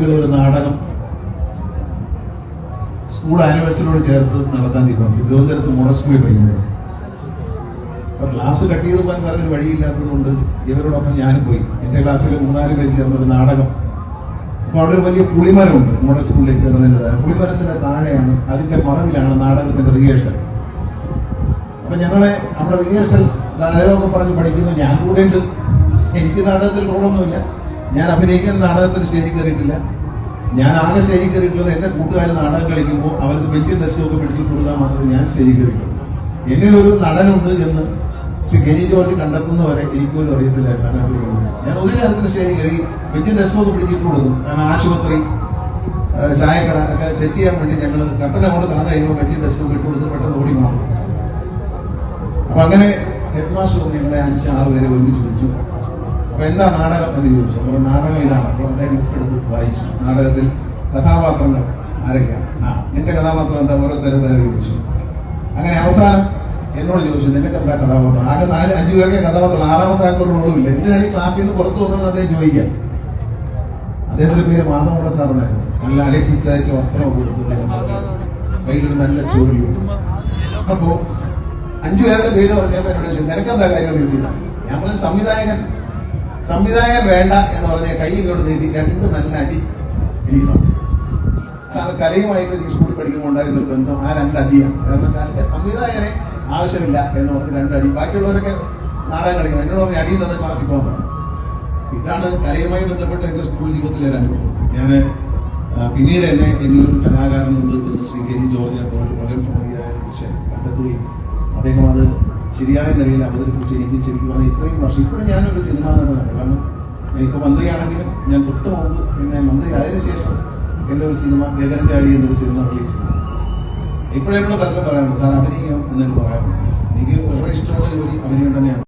ഒടുവിൽ ഒരു നാടകം സ്കൂൾ ആനിവേഴ്സറിയോട് ചേർത്ത് നടത്താൻ തീരുമാനിച്ചു. തിരുവനന്തപുരത്ത് മോഡസ്കൂളിൽ പഠിക്കുന്നത്. അപ്പൊ ക്ലാസ് കട്ട് ചെയ്ത് പോകാൻ വേറെ ഒരു വഴിയില്ലാത്തത് കൊണ്ട് ഇവരോടൊപ്പം ഞാനും പോയി. എൻ്റെ ക്ലാസ്സിൽ 3-4 പേര് ചേർന്നൊരു നാടകം. അപ്പൊ അവിടെ ഒരു വലിയ പുളിമരമുണ്ട് മോഡൽ സ്കൂളിലേക്ക് കയറുന്നതിൻ്റെ താഴെ. പുളിമരത്തിന്റെ താഴെയാണ്, അതിന്റെ മറവിലാണ് നാടകത്തിന്റെ റിഹേഴ്സൽ. അപ്പൊ ഞങ്ങളെ അവിടെ റിഹേഴ്സൽ ഡയലോഗൊക്കെ പറഞ്ഞ് പഠിക്കുന്നു. ഞാൻ കൂടെ ഉണ്ട്. എനിക്ക് നാടകത്തിൽ റോളൊന്നുമില്ല. ഞാൻ അഭിനയിക്കുന്ന നാടകത്തിൽ സ്റ്റേജിൽ കയറിയിട്ടില്ല. ഞാൻ ആകെ സ്റ്റേജിൽ കയറിയിട്ടുള്ളത് എൻ്റെ കൂട്ടുകാരൻ നാടകം കളിക്കുമ്പോൾ അവർക്ക് ബെഞ്ചും ഡെസ്കും ഒക്കെ പിടിച്ചു കൊടുക്കാൻ മാത്രമേ ഞാൻ സ്റ്റേജിൽ കയറിയിട്ടുള്ളൂ. എന്നിലൊരു നടനുണ്ട് എന്ന് ശ്രീ കെനി ജോർജ് കണ്ടെത്തുന്നവരെ എനിക്കൊന്നും അറിയത്തില്ലായിരുന്നു. ഞാൻ ഒരു കാര്യത്തിൽ സ്റ്റേജിൽ കയറി ബെഞ്ചും ഡെസ്കും ഒക്കെ പിടിച്ചിട്ട് കൊടുക്കും. കാരണം ആശുപത്രി, ചായക്കട ഒക്കെ സെറ്റ് ചെയ്യാൻ വേണ്ടി ഞങ്ങൾ കട്ടന കൊണ്ട് താഴെ കഴിയുമ്പോൾ ബെഞ്ചും ഡെസ്കും ഇട്ട് കൊടുത്ത് പെട്ടെന്ന് ഓടി മാറും. അപ്പൊ അങ്ങനെ ഹെഡ് മാസ്റ്റർ ഞങ്ങളെ 5-6 പേരെ ഒരുമിച്ച് വിളിച്ചു. അപ്പൊ എന്താ നാടകം എന്ന് ചോദിച്ചു. അപ്പോൾ നാടകം ഇതാണ്. അപ്പോൾ അദ്ദേഹം ബുക്കെടുത്ത് വായിച്ചു. നാടകത്തിൽ കഥാപാത്രങ്ങൾ ആരൊക്കെയാണ്? നിന്റെ കഥാപാത്രം എന്താ? ഓരോരുത്തരും ചോദിച്ചു. അങ്ങനെ അവസാനം എന്നോട് ചോദിച്ചു, നിന്റെ എന്താ കഥാപാത്രം? ആകെ 4-5 പേരുടെ കഥാപാത്രം, 6ാമത്തെ ആൾക്കൊരു റോളുമില്ല. എന്തിനാണ് ഈ ക്ലാസ്സിൽ നിന്ന് പുറത്തു വന്നതെന്ന് അദ്ദേഹം ചോദിക്കാം. അദ്ദേഹത്തിന്റെ പേര് മാധവമുള്ള സാറിനായിരുന്നു. നല്ല അലക്കി തയ്ച്ച വസ്ത്രമൊക്കെ കൊടുത്തത്, കയ്യിലൊരു നല്ല ചോറിലും. അപ്പോ 5 പേരുടെ പേര് പറഞ്ഞപ്പോൾ എന്നോട് ചോദിച്ചു, നിനക്കെന്താ കാര്യം ചോദിച്ചത്? ഞാൻ പറഞ്ഞ സംവിധായകൻ വേണ്ട എന്ന് പറഞ്ഞ കൈ ഇങ്ങോട്ട് നീട്ടി 2 നല്ല അടി എനിക്ക് തന്നു. കലയുമായിട്ട് ഈ സ്കൂളിൽ പഠിക്കുമ്പോൾ ഉണ്ടായിരുന്ന ബന്ധം ആ 2 അടിയാണ്. കാരണം സംവിധായകനെ ആവശ്യമില്ല എന്ന് പറഞ്ഞ് 2 അടി. ബാക്കിയുള്ളവരൊക്കെ നാടകം കളിക്കും. എന്നോട് പറഞ്ഞ അടി തന്നെ ക്ലാസ്സിൽ പോകാൻ. ഇതാണ് കലയുമായി ബന്ധപ്പെട്ട എൻ്റെ സ്കൂൾ ജീവിതത്തിലെ ഒരു അനുഭവം. ഞാൻ പിന്നീട് എന്നിലൊരു കലാകാരനുണ്ട് എന്ന് ശ്രീ കെനി ജോർജിനെ പോലെ വളരെ പ്രമുഖയായ വിഷയം കണ്ടെത്തുകയും അദ്ദേഹം അത് ശരിയായ നിലയിൽ അവതരിപ്പിച്ച് എനിക്ക് ശരിക്കും പറഞ്ഞാൽ ഇത്രയും വർഷം ഇപ്പോഴും ഞാനൊരു സിനിമ നടനാണ്. കാരണം എനിക്ക് മന്ത്രിയാണെങ്കിലും ഞാൻ തൊട്ട് മുമ്പ് പിന്നെ മന്ത്രി ആയതിനു ശേഷം എൻ്റെ ഒരു സിനിമ ഗഗനചാരി എന്നൊരു സിനിമ റിലീസ് ചെയ്തു. ഇപ്പോഴെപ്പോഴും പലരും പറയാറുണ്ട്, സാർ അഭിനയിക്കണം എന്നൊരു പറയാറുണ്ട്. എനിക്ക് വളരെ ഇഷ്ടമുള്ള ജോലി അഭിനയം തന്നെയാണ്.